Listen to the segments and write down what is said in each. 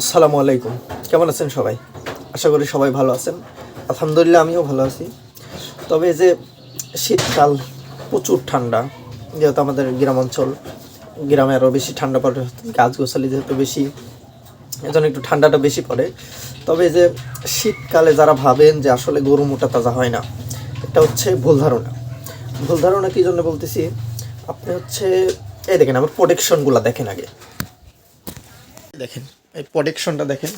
আসসালামু আলাইকুম। কেমন আছেন সবাই? আশা করি সবাই ভালো আছেন। আলহামদুলিল্লাহ আমিও ভালো আছি। তবে এই যে শীতকাল, প্রচুর ঠান্ডা, যেহেতু আমাদের গ্রাম অঞ্চল, গ্রামে আরও বেশি ঠান্ডা পড়ে, গাছগাছালি যেহেতু বেশি, এজন্য একটু ঠান্ডাটা বেশি পড়ে। তবে এই যে শীতকালে যারা ভাবেন যে আসলে গরু মোটা তাজা হয় না, এটা হচ্ছে ভুল ধারণা। ভুল ধারণা কী জন্য বলতেছি, আপনি হচ্ছে এই দেখেন আমার প্রোটেকশনগুলো দেখেন আগে, দেখেন এই প্রোটেকশনটা দেখেন।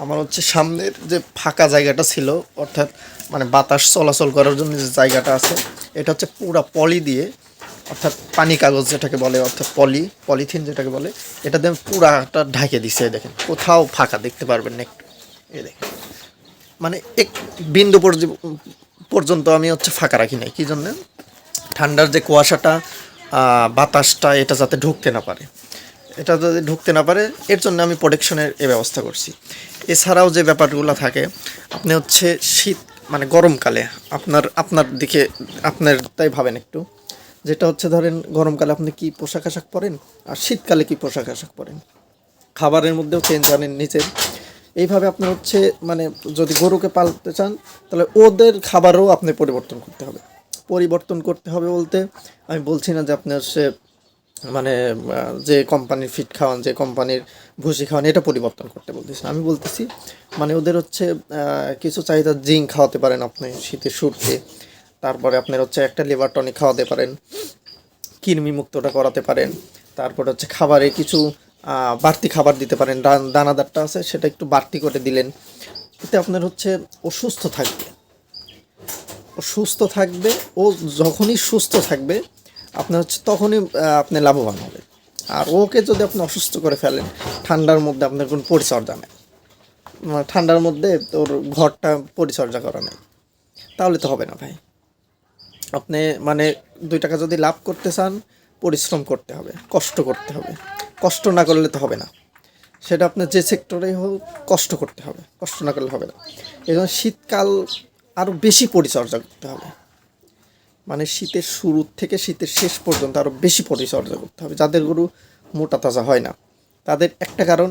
আমার হচ্ছে সামনের যে ফাঁকা জায়গাটা ছিল, অর্থাৎ মানে বাতাস চলাচল করার জন্য যে জায়গাটা আছে, এটা হচ্ছে পুরা পলি দিয়ে, অর্থাৎ পানি কাগজ যেটাকে বলে, অর্থাৎ পলিথিন যেটাকে বলে, এটা দিয়ে পুরাটা ঢাকে দিছে। দেখেন কোথাও ফাঁকা দেখতে পারবেন না একটু, এই দেখেন মানে এক বিন্দু পর্যন্ত আমি হচ্ছে ফাঁকা রাখি নাই। কী জন্য? ঠান্ডার যে কুয়াশাটা, বাতাসটা, এটা যাতে ঢুকতে না পারে, এটা যদি ঢুকতে না পারে, এর জন্য আমি প্রোটেকশনের এ ব্যবস্থা করছি। এছাড়াও যে ব্যাপারগুলো থাকে, আপনি হচ্ছে শীত মানে গরমকালে আপনার দিকে আপনার তাই ভাবেন একটু, যেটা হচ্ছে ধরেন গরমকালে আপনি কি পোশাক আশাক পরেন, আর শীতকালে কি পোশাক আশাক পরেন, খাবারের মধ্যেও চেঞ্জ আনেন নিজের। এইভাবে আপনার হচ্ছে মানে যদি গরুকে পালতে চান, তাহলে ওদের খাবারও আপনি পরিবর্তন করতে হবে। পরিবর্তন করতে হবে বলতে আমি বলছি না যে আপনি হচ্ছে মানে যে কোম্পানির ফিড খাওয়ান, যে কোম্পানির ভুসি খাওয়ান, এটা পরিবর্তন করতে বলতেছি। আমি বলতেছি মানে ওদের হচ্ছে কিছু চাহিদা জিঙ্ক খাওয়াতে পারেন আপনি শীতের শুরুতে। তারপরে আপনার হচ্ছে একটা লিভার টনিক খাওয়াতে পারেন, কৃমি মুক্তটা করাতে পারেন। তারপরে হচ্ছে খাবারে কিছু বাড়তি খাবার দিতে পারেন, দানাদারটা আছে সেটা একটু বাড়তি করে দিলেন। এতে আপনার হচ্ছে ও সুস্থ থাকবে, ও যখনই সুস্থ থাকবে আপনার হচ্ছে তখনই আপনি লাভবান হবে। আর ওকে যদি আপনি অসুস্থ করে ফেলেন, ঠান্ডার মধ্যে আপনার কোনো পরিচর্যা নেই, ঠান্ডার মধ্যে তোর ঘরটা পরিচর্যা করা নেই, তাহলে তো হবে না ভাই। আপনি মানে 2 টাকা যদি লাভ করতে চান, পরিশ্রম করতে হবে, কষ্ট করতে হবে। কষ্ট না করলে তো হবে না। সেটা আপনার যে সেক্টরেই হোক, কষ্ট করতে হবে, কষ্ট না করলে হবে না। এই জন্য শীতকাল আরও বেশি পরিচর্যা করতে হবে। মানে শীতের শুরু থেকে শীতের শেষ পর্যন্ত আরও বেশি পরিচর্যা করতে হবে। যাদের গরু মোটা তাজা হয় না, তাদের একটা কারণ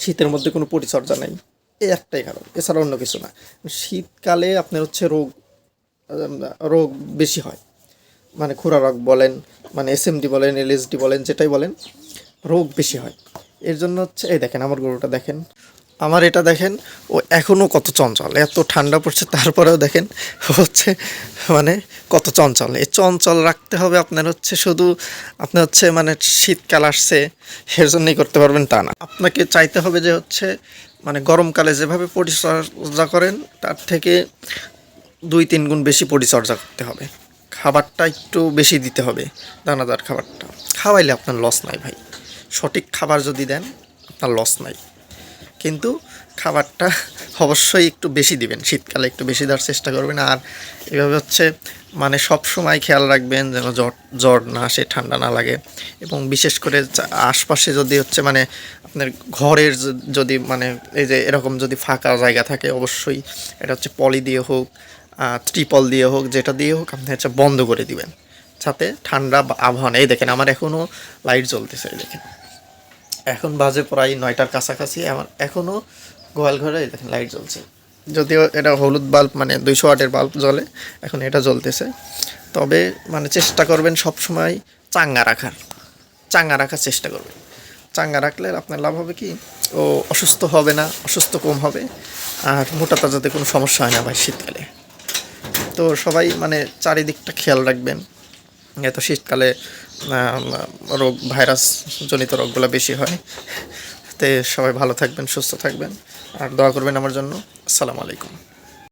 শীতের মধ্যে কোনো পরিচর্যা নেই, এই একটাই কারণ, এছাড়া অন্য কিছু না। শীতকালে আপনার হচ্ছে রোগ বেশি হয়, মানে খুরা রোগ বলেন, মানে এসএমডি বলেন, এলএসডি বলেন, যেটাই বলেন, রোগ বেশি হয়। এর জন্য হচ্ছে এই দেখেন আমার গরুটা দেখেন, আমার এটা দেখেন, ও এখনও কত চঞ্চল। এত ঠান্ডা পড়ছে তারপরেও দেখেন হচ্ছে মানে কত চঞ্চল। এই চঞ্চল রাখতে হবে আপনার হচ্ছে, শুধু আপনার হচ্ছে মানে শীতকাল আসছে এর জন্যই করতে পারবেন তা না। আপনাকে চাইতে হবে যে হচ্ছে মানে গরমকালে যেভাবে পরিচর্যা করেন তার থেকে 2-3 গুণ বেশি পরিচর্যা করতে হবে। খাবারটা একটু বেশি দিতে হবে, দানাদার খাবারটা খাওয়াইলে আপনার লস নাই ভাই। সঠিক খাবার যদি দেন আপনার লস নাই, কিন্তু খাবারটা অবশ্যই একটু বেশি দিবেন, শীতকালে একটু বেশি দেওয়ার চেষ্টা করবেন। আর এভাবে হচ্ছে মানে সব সময় খেয়াল রাখবেন যেন জ্বর না আসে, ঠান্ডা না লাগে। এবং বিশেষ করে আশপাশে যদি হচ্ছে মানে আপনার ঘরের যদি মানে এই যে এরকম যদি ফাঁকা জায়গা থাকে, অবশ্যই এটা হচ্ছে পলি দিয়ে হোক, ত্রিপল দিয়ে হোক, যেটা দিয়ে হোক আপনি হচ্ছে বন্ধ করে দিবেন, যাতে ঠান্ডা আবহাওয়া নেই। দেখেন আমার এখনও লাইট জ্বলতেছে, দেখেন এখন বাজে প্রায় 9টার কাছাকাছি, আমার এখনও গোয়াল ঘরে দেখেন লাইট জ্বলছে। যদিও এটা হলুদ বাল্ব, মানে 200 ওয়াটের বাল্ব জ্বলে, এখন এটা জ্বলতেছে। তবে মানে চেষ্টা করবেন সব সময় চাঙ্গা রাখার চেষ্টা করবেন। চাঙ্গা রাখলে আপনার লাভ হবে কি, ও অসুস্থ হবে না, অসুস্থ কম হবে, আর মোটা তাজাতে কোনো সমস্যা হয় না ভাই শীতকালে। তো সবাই মানে চারিদিকটা খেয়াল রাখবেন। এত শীতকালে ভাইরাস জনিত রোগগুলো বেশি হয়। তো সবাই ভালো থাকবেন, সুস্থ থাকবেন, আর দোয়া করবেন আমার জন্য। আসসালামু আলাইকুম।